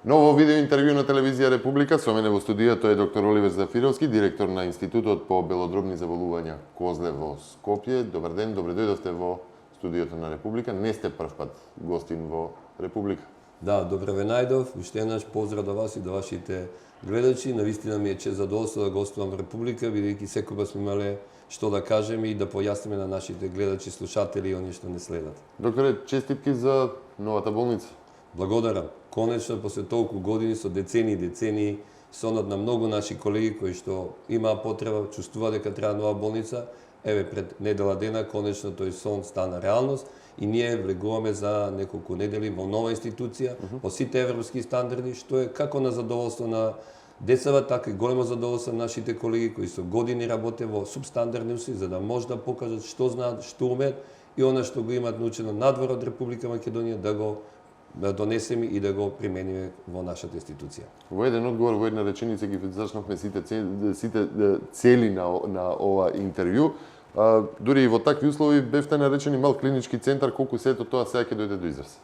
Ново видео интервју на телевизија Република, со мене во студиото е доктор Оливер Зафировски, директор на Институтот по белодробни заболувања Козле во Скопје. Добар ден, добре дојдовте во студиото на Република. Не сте прв пат гостин во Република. Да, добре ве најдов. Уште еднаш поздрав до вас и до вашите гледачи. Навистина ми е чест задоволство да гостувам во Република, бидејќи секогаш сме имале што да кажеме и да појасниме на нашите гледачи, слушатели и оние што не следат. Докторе, честитки за новата болница. Благодарам. Конечно, после толку години, со децении, сонот на многу наши колеги кои што имаа потреба, чувствува дека треба нова болница. Еве, пред недела дена, конечно, тој сон стана реалност и ние влегуваме за неколку недели во нова институција, по сите европски стандарди, што е како на задоволство на децава, така и големо задоволство на нашите колеги кои со години работе во субстандардни услови, за да може да покажат што знаат, што умеат и она што го имаат научено надвор од Република Македонија да го донесеме и да го примениме во нашата институција. Во еден одговор, во една реченица ги зачнавме сите цели на ова интервју. Дури и во такви услови бевте наречени мал клинички центар, колку сето тоа сега ќе дојде до израз?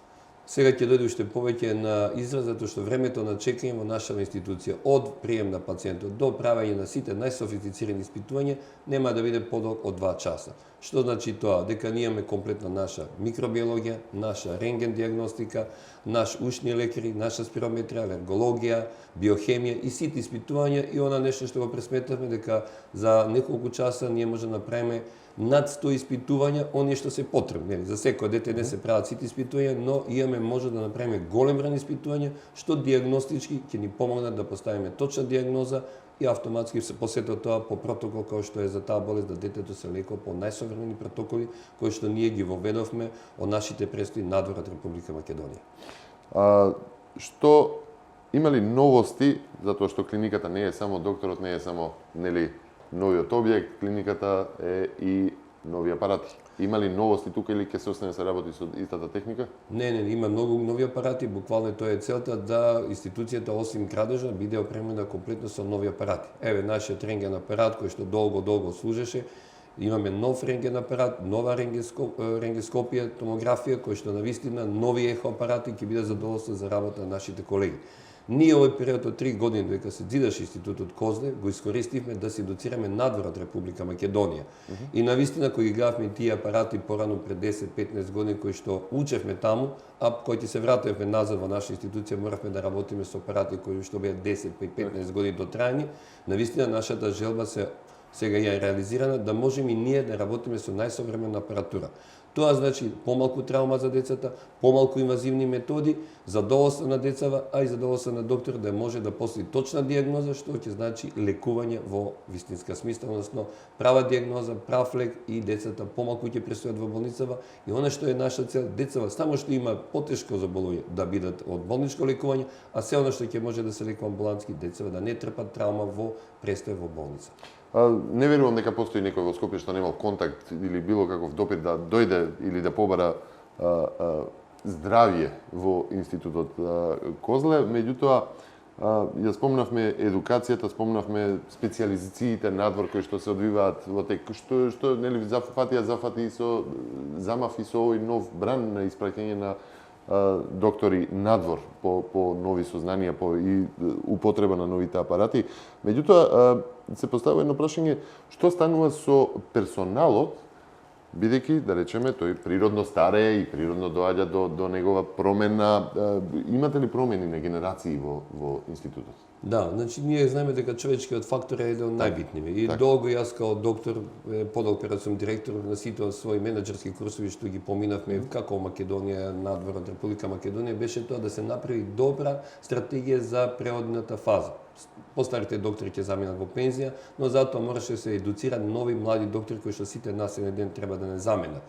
Сега ќе дојде уште повеќе на израз, затоа што времето на чекање во нашава институција од прием на пациентот до правење на сите најсофистицирани испитувања нема да биде подолг од 2 часа. Што значи тоа? Дека ние имаме комплетна наша микробиологија, наша рентген диагностика, наш ушни лекари, наша спирометрија, алергологија, биохемија и сите испитувања и она нешто што го пресметавме дека за неколку часа ние може да направиме над 100 испитувања, оние што се потребни. За секој дете не се прават сите испитувања, но имаме може да направиме голем број испитувања, што диагностички ќе ни помогнат да поставиме точна диагноза и автоматски се посето тоа по протокол кој што е за таа болест, да детето се лекува по најсовремени протоколи кои што ние ги воведовме од нашите престои надвор од Република Македонија. Што има ли новости, затоа што клиниката не е само докторот, не е само новиот објект, клиниката е и нови апарати. Има ли новости тука или ќе се остане се работи со истата техника? Не, има многу нови апарати, буквално тоа е целта да институцијата осим градежа биде опремена комплетно со нови апарати. Еве нашиот рентген апарат кој што долго служеше, имаме нов рентген апарат, нова рентгенскопија, томографија кој што навистина нови ехо апарати ќе биде задоволство за работа на нашите колеги. Ние овој период од 3 години додека се зидаше Институтот Козле, го искористивме да се едуцираме надвор од Република Македонија. И навистина кои ги гледавме тие апарати порано пред 10-15 години кои што учевме таму, а кои ќе се вратевме назад во наша институција, моравме да работиме со апарати кои што беа 10-15 години дотрајани. Навистина нашата желба сега ја реализирана да можеме и ние да работиме со најсовремена апаратура. Тоа значи помалку травма за децата, помалку инвазивни методи, задоволство на децава, а и задоволство на доктор да може да постави точна диагноза, што ќе значи лекување во вистинска смисла, односно права диагноза, прав лек и децата помалку ќе престојат во болницава. И она што е наша цел, децава само што има потешко заболување да бидат од болничко лекување, а се она што ќе може да се лекува амбулантски, децава да не трпат травма во престој во болница. Не верувам дека постои некој во Скопје што немал контакт или било каков допир да дојде или да побара здравје во Институтот Козле. Меѓутоа, ја спомнавме едукацијата, спомнавме специјализациите надвор кои што се одвиваат во тек, што замав и со овој нов бран на испраќање на доктори надвор по нови сознанија, по и употреба на новите апарати. Меѓутоа, се поставува едно прашање, што станува со персоналот, бидејќи, да речеме, тој природно старее и природно доаѓа до негова промена. Имате ли промени на генерации во институтот? Да, значи ние знаеме дека човечкиот фактор е еден од најбитниве. И долго јас као доктор, подолг период сум директор на сите своји менаџерски курсови што ги поминавме како Македонија, надвор од Република Македонија, беше тоа да се направи добра стратегија за преодната фаза. Постарите доктори ќе заминат во пензија, но затоа мораше да се едуцира нови млади доктори кои што сите нас еден ден треба да не заменат.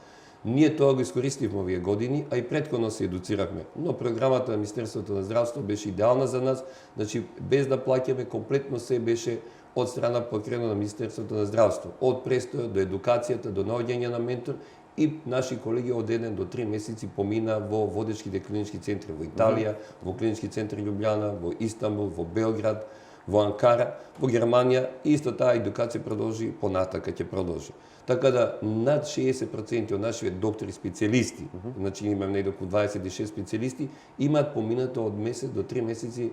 Ние тоа го искористивме овие години, а и претходно се едуцирахме. Но програмата на Министерството на здравство беше идеална за нас, значи без да плаќаме, комплетно се беше од страна покрено на Министерството на здравство. Од престојот до едукацијата, до наоѓање на ментор и наши колеги од 1 до 3 месеци помина во водечките клинички центри во Италија, во клинички центри Љубљана, во Истанбул, во Белград, во Анкара, во Германија, исто таа едукација продолжи понатака ќе продолжи. Така да над 60% од нашите доктори специјалисти, значи имаме негде околу 26 специјалисти, имаат поминато од месец до 3 месеци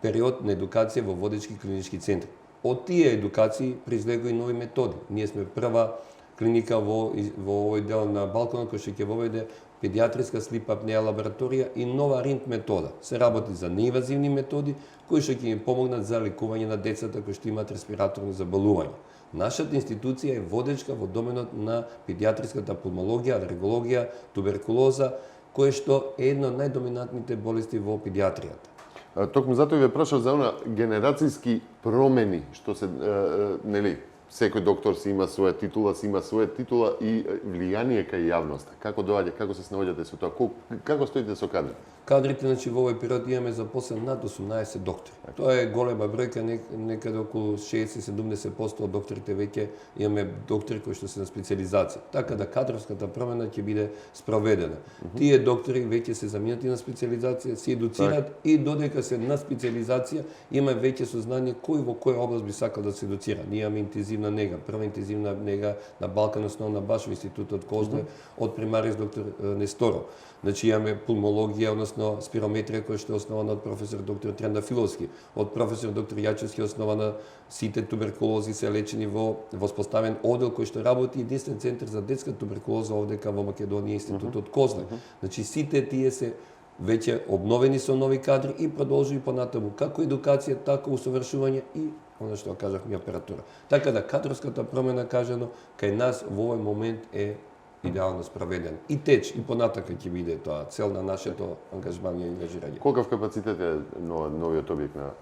период на едукација во водечки клинички центри. Од тие едукации произлегоа и нови методи. Ние сме прва клиника во овој дел на Балканот кој што ќе воведе педиатриска слип апнеа лабораторија и нова ринт метода. Се работи за неинвазивни методи кои што ќе им помогнат за лекување на децата кои што имаат респираторни заболувања. Нашата институција е водечка во доменот на педиатриската пулмологија, алергологија, туберкулоза, кое што е една од најдоминантните болести во педиатријата. Токму затоа ве прашав за она генерацијски промени што се нели секој доктор си има своја титула и влијание кај јавноста. Како доаѓа, како се снаоѓате со тоа? Како стоите со кадри? Кадрите, значи, во овој период имаме запослен над 18 доктори. Тоа е голема бројка, некаде околу 60-70% од докторите веќе имаме доктори кои што се на специјализација. Така да кадровската промена ќе биде спроведена. Тие доктори веќе се заминати на специјализација, се едуцираат и додека се на специјализација има веќе сознание кој во која област би сакал да се едуцира. Ние имаме интензивна нега, прва интензивна нега на Балкан основна баш во институтот Козле од примариус доктор Несторов. Значи имаме пулмологија, односно спирометрија која што е основана од професор доктор Трендафиловски, од професор доктор Јачевски основана сите туберкулози се лечени во воспоставен оддел кој што работи единствен центар за детска туберкулоза овдека во Македонија, институтот Козле. Значи сите тие се веќе обновени со нови кадри и продолжи понатаму како едукација, така усовршување и она што кажавме апаратура. Така да кадровската промена кажано кај нас во овој момент е идеално спроведен. И теч, и понатака ќе биде тоа цел на нашето ангажмање и ангажирање. Колкав капацитет е новиот објект на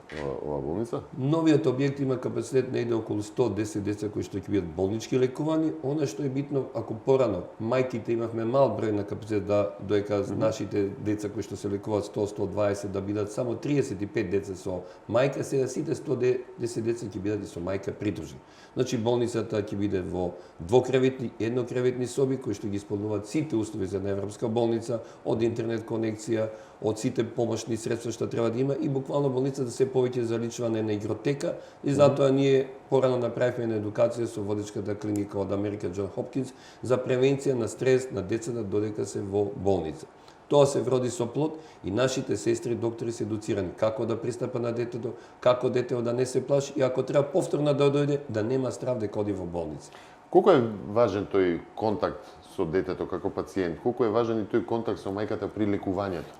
оваа болница? Новиот објект има капацитет негде околу 110 деца кои што ќе бидат болнички лекувани. Она што е битно, ако порано мајките имавме мал број на капацитет доека нашите деца кои што се лекуваат 100-120 да бидат само 35 деца со мајка, сега сите 110 деца ќе бидат и со мајка придружени. Значи болницата ќе биде во двокреветни, еднокреветни соби кои што ги исполнуваат сите услови за една европска болница, од интернет конекција, од сите помошни средства што треба да има и буквално болницата се повеќе заличува на една игротека и затоа ние порано направивме една едукација со водечката клиника од Америка Џон Хопкинс за превенција на стрес на децата додека се во болница. Тоа се вроди со плод и нашите сестри и доктори се едуцирани како да пристапа на детето, како детето да не се плаши и ако треба повторно да дојде, да нема страв дека оди во болница. Колку е важен тој контакт со детето како пациент? Колку е важен и тој контакт со мајката при лекувањето?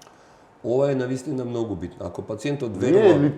Ова е навистина многу битно. Ако пациентот верува,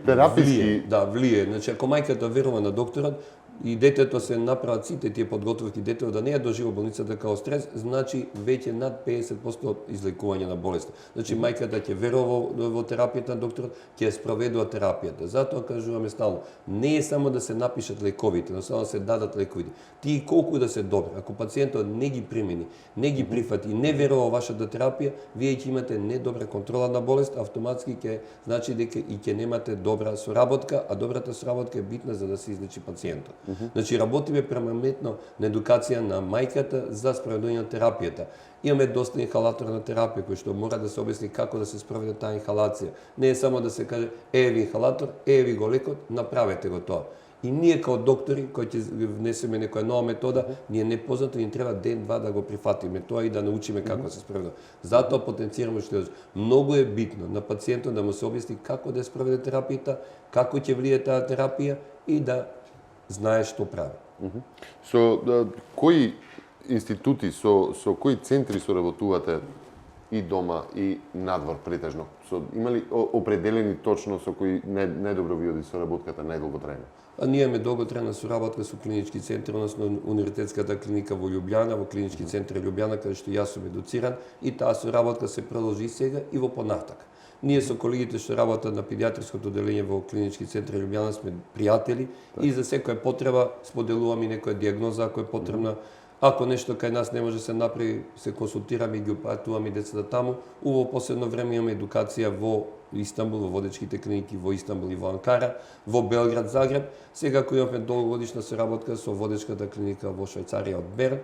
влие. Значи ако мајката верува на докторот и детето се направат сите тие подготовки детето да не ја доживува болницата као стрес, значи веќе над 50% излекување на болест. Значи мајката ќе верува во терапијата на докторот, ќе спроведува терапијата. Затоа кажуваме стално, не е само да се напишат лековите, но само да се дадат лековите. Тие колку да се добри, ако пациентот не ги примени, не ги прифати, не верува во вашата терапија, вие ќе имате недобра контрола на болест, автоматски ќе значи дека и ќе немате добра соработка, а добрата соработка е битна за да се излечи пациентот. Значи работиме перманентно на едукација на мајката за спроведување на терапијата. Имаме доста инхалаторна терапија кој што мора да се објасни како да се спроведе таа инхалација. Не е само да се каже ви инхалатор, ви го лекот, направете го тоа. И ние као доктори кои ќе внесеме некоја нова метода, ние непознато ни треба ден-два да го прифатиме тоа и да научиме како да се спроведе. Затоа потенцираме што многу е битно на пациентот да му се објасни како да спроведе терапијата, како ќе влие таа терапија и да знае што прави. Со кои институти, со кои центри соработувате и дома и надвор претежно? Има ли определени точно со кои најдобро ви оди соработката, најдолго трајна? Ние имаме долготрајна соработка со клинички центри, односно Универзитетската клиника во Љубљана, во клинички центар Љубљана, каде што јас сум едуциран, и таа соработка се продолжи и сега и во понатак. Ние со колегите што работат на педиатриското одделение во клинички центар Љубљана сме пријатели и за секоја потреба споделуваме некоја дијагноза ако е потребна. Ако нешто кај нас не може се направи, се консултираме и ги упатуваме децата таму. Во последно време имаме едукација во Истанбул, во водечките клиники во Истанбул и во Анкара, во Белград, Загреб. Сега кој имаме долгогодишна соработка со водечката клиника во Швајцарија од Берн,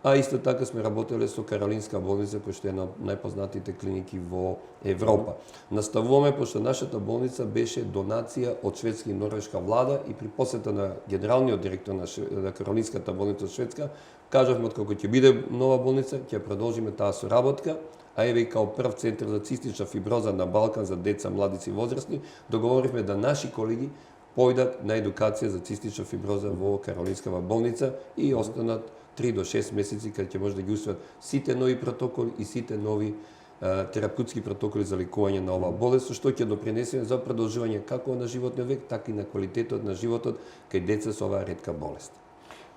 а исто така сме работеле со Каролинска болница, која што е една од најпознатите клиники во Европа. Наставуваме, пошто нашата болница беше донација од шведска и норвешка влада и при посета на генералниот директор на Каролинската болница од Шведска, кажавме откако ќе биде нова болница, ќе продолжиме таа соработка, а еве и као прв центар за цистична фиброза на Балкан за деца, младици и возрастни, договоривме да наши колеги појдат на едукација за цистична фиброза во Каролинскава болница и останат 3 до 6 месеци кога ќе може да ги усвојат сите нови протоколи и сите нови терапевтски протоколи за лекување на оваа болест, што ќе допринесе за продолжување како на животниот век, така и на квалитетот на животот кај деца со оваа ретка болест.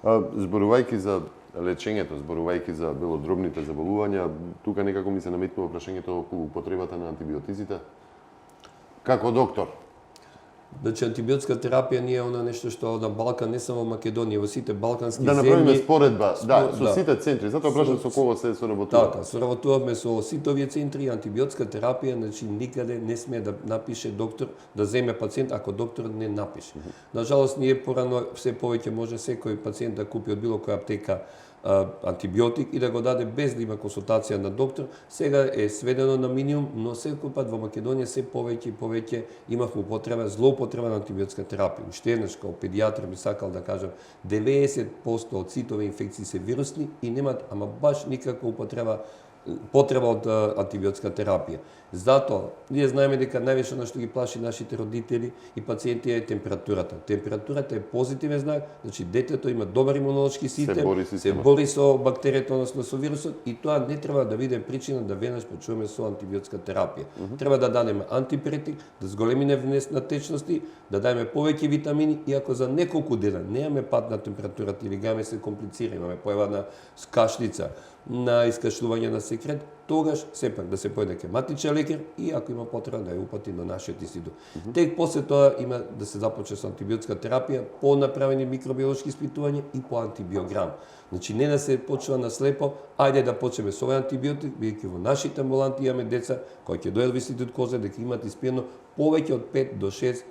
Зборувајќи за лечењето, зборувајќи за белодробните заболувања, тука некако ми се наметнува прашањето околу употребата на антибиотиците. Како доктор? Значи, антибиотска терапија не е она нешто што на Балкан, не само во Македонија, во сите балкански земји. Да направиме споредба, со сите центри, затоа прашам со кого се соработува. Така, соработувавме со сите овие центри, антибиотска терапија, значи никаде не смее да напише доктор, да земе пациент ако доктор не напише. Нажалост, ние порано се повеќе може секој пациент да купи од било која аптека антибиотик и да го даде без да има консултација на доктор. Сега е сведено на минимум, но секој пат во Македонија се повеќе и повеќе имавме употреба, злоупотреба на антибиотска терапија. Уште еднаш, као педијатар би сакал да кажам, 90% од сите овие инфекции се вирусни и немат ама баш никаква потреба од антибиотска терапија. Затоа, ние знаеме дека највише на што ги плаши нашите родители и пациенти е температурата. Температурата е позитивен знак, значи детето има добар имунолошки систем, се бори со бактеријата, односно со вирусот, и тоа не треба да биде причина да веднаш почнеме со антибиотска терапија. Треба да дадеме антипиретик, да зголемиме внес на течности, да дадеме повеќе витамини, и ако за неколку дена немаме пад на температурата или гаме се комплицира, имаме појава на кашлица, на искашување на секрет, тогаш сепак да се појде кај матичен лекар и ако има потреба да ја упати на нашиот институт. Тек после тоа има да се започне со антибиотска терапија по направени микробиолошки испитувања и по антибиограм. Значи не да се почнува на слепо, ајде да почнеме со овој антибиотик, бидејќи во нашите амбуланти имаме деца кои ќе дојдат во институт Козле дека имат испиено повеќе од 5 до 6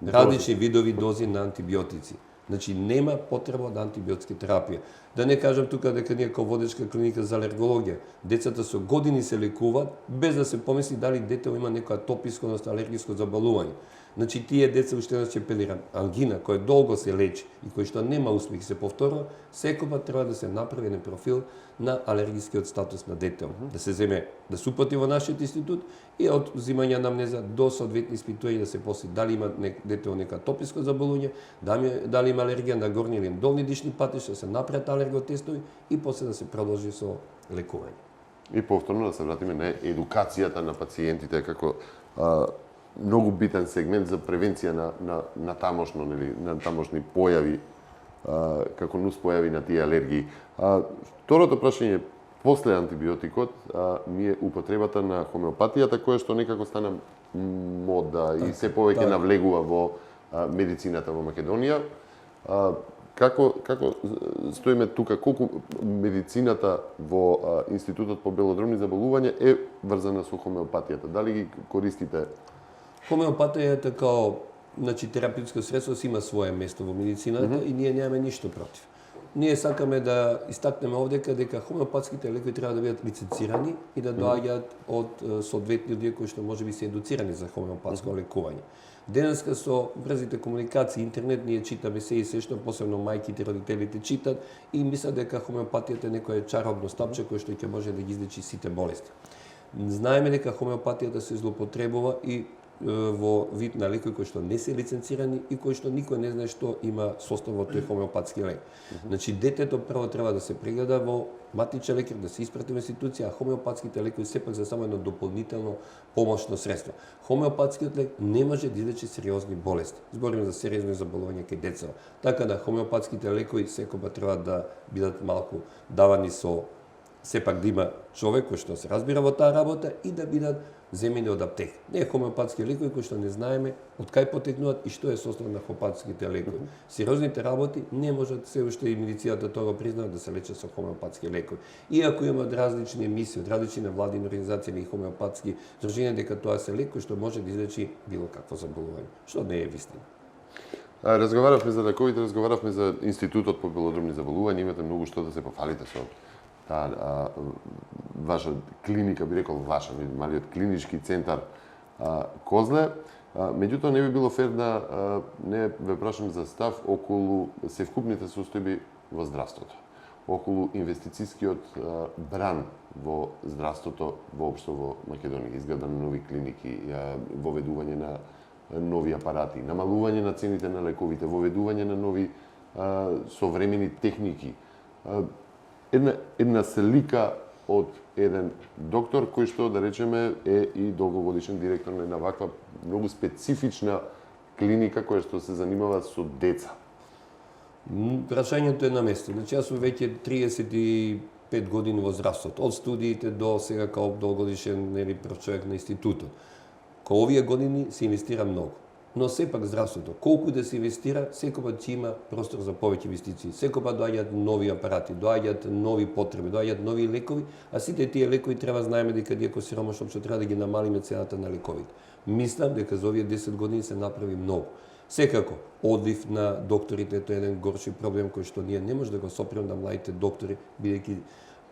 различни видови дози на антибиотици. Значи нема потреба од антибиотски терапија. Да не кажам тука дека ние као водечка клиника за алергологија, децата со години се лекуваат без да се помисли дали детето има некоја атописко, односно алергиско заболување. Значи тие деца уште еднаш ќе апелирам, ангина која долго се лечи и кој што нема успех и се повторува, секогаш треба да се направи еден профил на алергискиот статус на детето. Да се земе, да се упати во нашиот институт и од земање анамнеза до соодветни испитувања да се после дали има детето некоја атописко заболување, дали има алергија на горни или долни дишни патишта, да се направат алерготестови и после да се продолжи со лекување. И повторно да се вратиме на едукацијата на пациентите како многу битен сегмент за превенција на тамошно, нели, на тамошни појави, како нус појави на тие алергии. Второто прашање после антибиотикот ми е употребата на хомеопатијата, која што некако стана мода и се повеќе навлегува во медицината во Македонија. Како стоиме тука, колку медицината во Институтот по белодробни заболувања е врзана со хомеопатијата? Дали ги користите? Хомеопатијата као терапевтско средство си има свое место во медицината и ние немаме ништо против. Ние сакаме да истакнеме овдека дека хомеопатските лекови треба да бидат лиценцирани и да доаѓаат од соодветни луѓе кои што можеби се едуцирани за хомеопатско лекување. Денеска со брзите комуникации, интернет, ние читаме се и се што, посебно мајките, родителите читат и мислат дека хомеопатијата е некое чаробно стапче кој што ќе може да ги излечи сите болести. Знаеме дека хомеопатијата се злоупотребува и во вид на лекови кои што не се лиценцирани и кои што никој не знае што има состав во тој хомеопатски лек. Значи детето прво треба да се прегледа во матичен лекар, да се испрати во институција, а хомеопатските лекови сепак за само едно дополнително помошно средство. Хомеопатскиот лек не може да излечи сериозни болести. Збориме за сериозни заболувања кај деца. Така да хомеопатските лекови секоја треба да бидат малку давани со сепак да има човек кој што се разбира во таа работа и да бидат земени од аптека. Не хомеопатски лекови кои што не знаеме од кај потекнуваат и што е состав на хомеопатските лекови. Сериозните работи не можат се уште и медицината тоа го признава да се лечат со хомеопатски лекови. Иако има различни емисии од различни невладини организации и хомеопатски здруженија дека тоа се лек кој што може да излечи било какво заболување, што не е вистина. Разговаравме за лековите, разговаравме за Институтот по белодробни заболувања, имате многу што да се пофалите со таа ваша клиника, би рекол ваша, малиот клинички центар Козле. Меѓутоа не би било фер да не ве прашам за став околу севкупните состојби во здравството, околу инвестицискиот бран во здравството воопшто во Македонија, изграда на нови клиники, воведување на нови апарати, намалување на цените на лековите, воведување на нови современи техники. Една слика од еден доктор кој што, да речеме, е и долгогодишен директор на една ваква многу специфична клиника која што се занимава со деца. Прашањето е на место. Значи, јас сум веќе 35 години во здравството, од студиите до сега као долгогодишен прв човек на институтот. Као овие години се инвестира многу. Но сепак здравството, колку да се инвестира, секогаш ќе има простор за повеќе инвестиции. Секогаш доаѓаат нови апарати, доаѓаат нови потреби, доаѓаат нови лекови, а сите тие лекови треба знаеме дека ние кои сиромашно што треба да ги намалиме цената на лековите. Мислам дека за овие 10 години се направи многу. Секако, одлив на докторите тоа е еден горши проблем кој што ние не може да го сопрем на младите доктори, бидејќи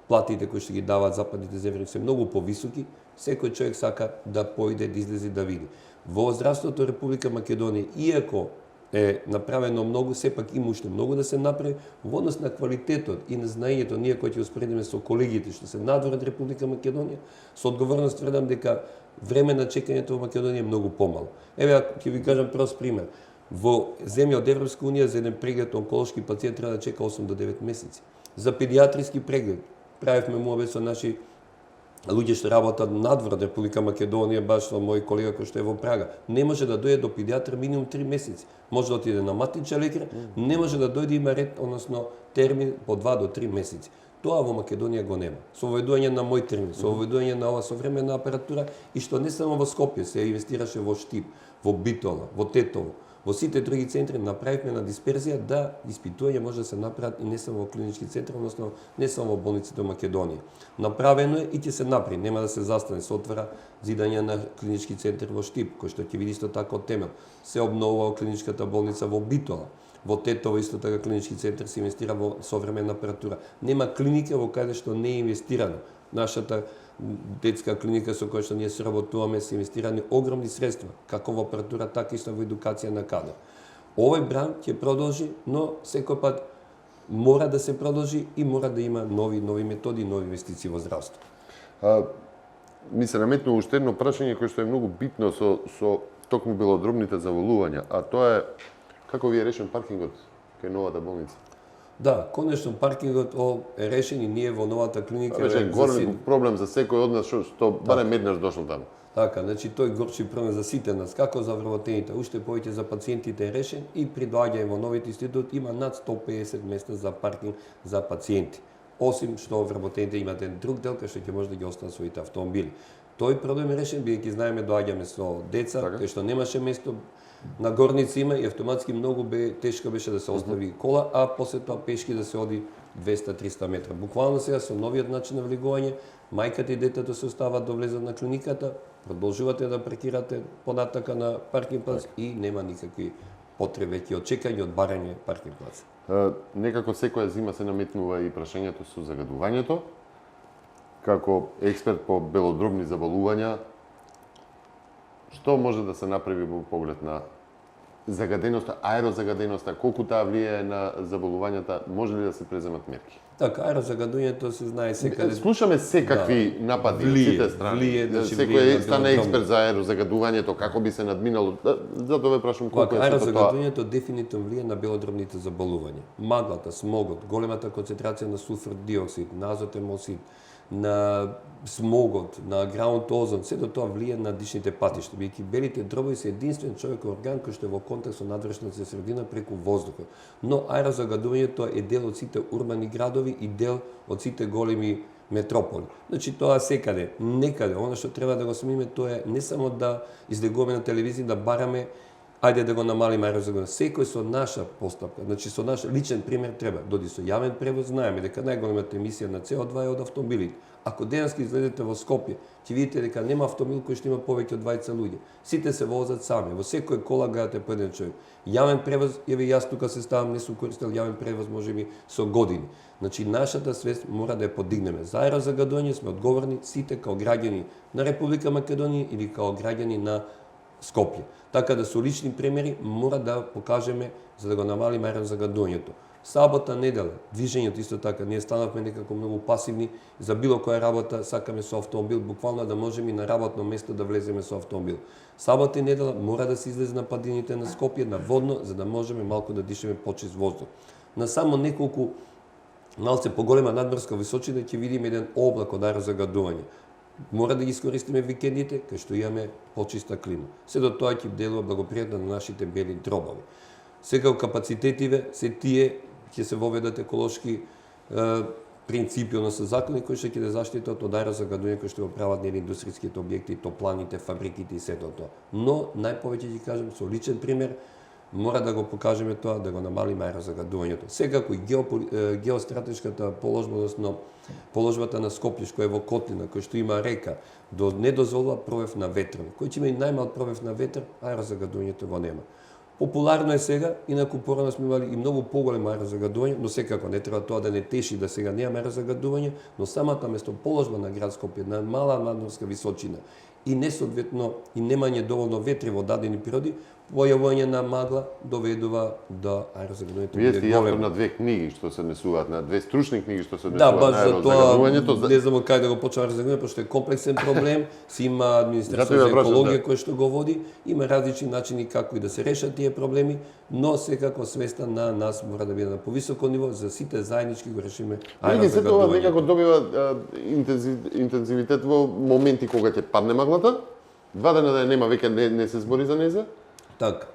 платите кои што ги даваат западните земји се многу повисоки, секој човек сака да поиде, да излезе да види. Во здравството Република Македонија, иако е направено многу, сепак има уште многу да се направи во однос на квалитетот и на знаењето, ние кои ќе успоредиме со колегите што се надвор од Република Македонија, со одговорност тврдам дека време на чекањето во Македонија е многу помало. Еве ќе ви кажам прост пример. Во земја од Европска унија за еден преглед онколошки пациент треба да чека 8 до 9 месеци. За педиатриски преглед правевме муабет со наши луѓе што работат надвор од Република Македонија, баш со мој колега кој што е во Прага, не може да дојде до педиатар минимум 3 месеци. Може да отиде на матичен лекар, не може да дојде има ред, односно термин по 2 до 3 месеци. Тоа во Македонија го нема. Со воведување на мој термин, со воведување на ова современа апаратура и што не само во Скопје се инвестираше во Штип, во Битола, во Тетово, во сите други центри направивме на дисперзија да испитување може да се направат и не само во клинички центри, односно не само во болниците во Македонија. Направено е и ќе се направи, нема да се застане, се отвара зидање на клинички центар во Штип, кој што ќе види исто така од темел. Се обновува клиничката болница во Битола. Во Тетово исто така клинички центар се инвестира во современа апаратура. Нема клиника во каде што не е инвестирано. Нашата детска клиника со која што ние сработуваме се инвестирани огромни средства, како во апаратура, така и во едукација на кадар. Овој бран ќе продолжи, но секој пат мора да се продолжи и мора да има нови методи, нови инвестиции во здравство. Ми се наметнува уште едно прашање кое што е многу битно со токму белодробните заболувања, а тоа е како ви е решен паркингот кај новата болница? Да, конечно паркингот е решен и ние во новата клиника Беше голем проблем за секој од нас што барем еднаш дошол таму. Така, значи тој горчи проблем за сите нас, како за вработените, уште повеќе за пациентите е решен и при доаѓање во новиот институт има над 150 места за паркинг за пациенти. Осим што вработените имат еден друг дел кај што ќе може да ги останат своите автомобили. Тој проблем е решен бидејќи знаеме доаѓаме со деца, кај што немаше место на горница има и автоматски многу тешко беше да се остави кола, а после тоа пешки да се оди 200-300 метра. Буквално сега со новиот начин на влегување, мајката и детето се остават да влезат на клиниката, продолжувате да паркирате понатака на паркинг плац и нема никакви потреби од чекање, од барање паркинг плац. Некако секоја зима се наметнува и прашањето со загадувањето. Како експерт по белодробни заболувања, што може да се направи во поглед на загаденоста, аерозагаденоста, колку таа влијае на заболувањата, може ли да се преземат мерки? Така, аерозагадувањето се знае секаде. Слушаме секакви напади од сите страни. Секој стане експерт за аерозагадувањето, како би се надминало. Затоа ве прашам колку е тоа. Аерозагадувањето дефинитивно влијае на белодробните заболувања. Маглата, смогот, големата концентрација на суфр диоксид, на азотен оксид, на смогот, на граунд озон, сето тоа влијае на дишните патишта, бидејќи белите дробови се единствен човеков орган кој што е во контакт со надвршната средина преку воздухот. Но аерозагадувањето е дел од сите урбани градови и дел од сите големи метрополи. Значи тоа секаде, некаде, она што треба да го смениме тоа е не само да излегуваме на телевизија, да бараме ајде да го намалиме аерозаgadување. Секој со наша постапка, значи со наш личен пример треба. Доди со јавен превоз, знаеме дека најголемата емисија на CO2 е од автомобилите. Ако денески излезете во Скопје, ќе видите дека нема автомобил кој што има повеќе од 20 луѓе. Сите се возат сами. Во секој кола гледате по еден човек. Јавен превоз, еве јас тука се ставам, не сум користел јавен превоз можеби со години. Значи нашата свест мора да ја подигнеме. За аерозаgadување сме одговорни сите као граѓани на Република Македонија или као граѓани на Скопје. Така да со лични примери мора да покажеме за да го намалиме аерозаgadувањето. Сабота, недела, движењето исто така, ние станавме некако многу пасивни, за било која работа сакаме со автомобил, буквално да можеме и на работно место да влеземе со автомобил. Сабота и недела мора да се излезе на падините на Скопје, на водно, за да можеме малку да дишеме почист воздух. На само неколку малце поголема надморска височина ќе видиме еден облак од аерозаgadување. Мора да ги искористиме викендите, кај што имаме почиста клима. Се до тоа ќе делува благопријатно на нашите бели дробови. Сега капацитетиве се тие ќе се воведат еколошки принципи, односно закони кои што ќе да заштитат од аерозаgadување кои што го прават нели индустријските објекти, топланите, фабриките и сето тоа. Но најповеќе ќе кажам со личен пример мора да го покажеме тоа, да го намалиме аерозаgadувањето. Секако и геостратешката положба, односно положбата на Скопје, кој е во котлина, кој што има река, не дозволува пробив на ветер. Кој ќе има и најмал пробив на ветер, аерозаgadувањето го нема. Популарно е сега, инаку порано сме имали и многу поголемо аерозаgadување, но секако не треба тоа да не теши да сега немаме аерозаgadување, но самата местоположба на град Скопје на мала надморска височина и несоодветно и немање доволно ветри во дадени природи, појавување на магла доведува до аерозаgadувањето. Вие сте автор на две книги што се однесуваат на две стручни книги што се Да, однесуваат баш на за тоа аерозаgadувањето. не знам кај да го почнам аерозаgadување, пошто е комплексен проблем, си има администрација Затоа за ја прашам, екологија да. кој што го води, има различни начини како и да се решат тие проблеми, но секако свеста на нас мора да биде на повисоко ниво, за сите заеднички го решиме Меѓутоа се тоа аерозаgadување. некако добива интензивитет во моменти кога ќе падне маглата. 2 дена да ја нема веќе не се збори за незе. Така.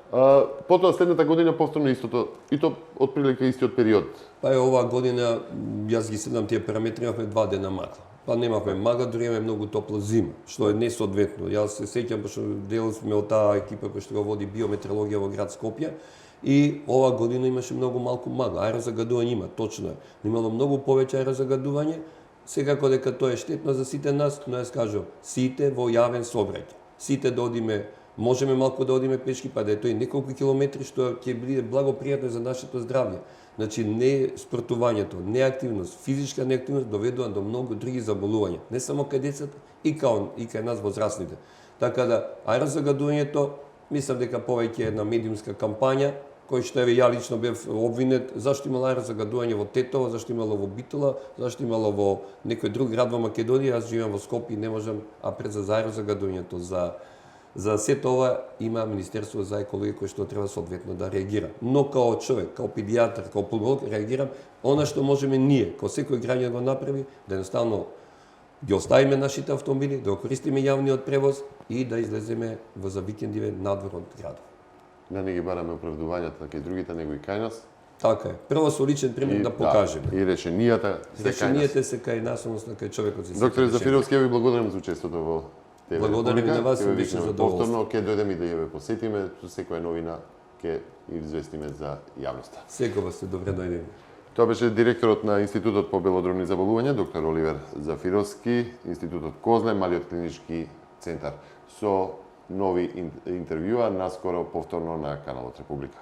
Потоа следната година повторно истото, и то отприлика истиот период. Па е оваа година, јас ги следам тие параметри, имавме 2 дена магла. Па немавме магла, дури имаме многу топла зима, што е несоодветно. Јас се сеќам, пошто дел сме од таа екипа која што го води биометеорологија во град Скопје, и оваа година имаше многу малку магла. Аерозаgadување има, точно е. Но имало многу повеќе аерозаgadување, секако дека тоа е штетно за сите нас, но јас кажувам, сите во јавен сообраќај. Сите да одиме, можеме малку да одиме пешки, па да е тој неколку километри, што ќе биде благопријатно за нашето здравје. Значи, не спортувањето, неактивност, физичка неактивност доведува до многу други заболувања. Не само кај децата, и кај нас возрастните. Така да, аерозаgadувањето, мислам дека повеќе е една медиумска кампања, кој што еве ја лично бев обвинет зашто имало аерозаgadување во Тетово, зашто имало во Битола, зашто имало во некој друг град во Македонија, јас живеам во Скопје и не можам, а пред за аерозаgadувањето, за сето ова има Министерство за екологија кој што треба соодветно да реагира. Но као човек, као педијатар, као пулмолог реагирам она што можеме ние, као секој граѓанин го направи, да едноставно ги оставиме нашите автомобили, да го користиме јавниот превоз и да излеземе за викендиве надвор од градот. Да не ги бараме оправдувањата кај другите, него и кај нас. Така е. Прво со личен пример да покажеме. И решенијата се кај нас. Решенијата се кај нас, односно кај човекот. Доктор Зафировски, ви благодарам за учеството во ТВ Благодарам и на вас, Ќе ве беше викнеме задоволство. повторно, ќе дојдеме и да ја ве посетиме, со секоја новина ќе известиме за јавноста. Секогаш сте добре дојдени. Тоа беше директорот на Институтот по белодробни заболувања, доктор Оливер Зафировски, Институтот Козле, Малиот клинички центар. Со нови интервјуа наскоро повторно на каналот Република.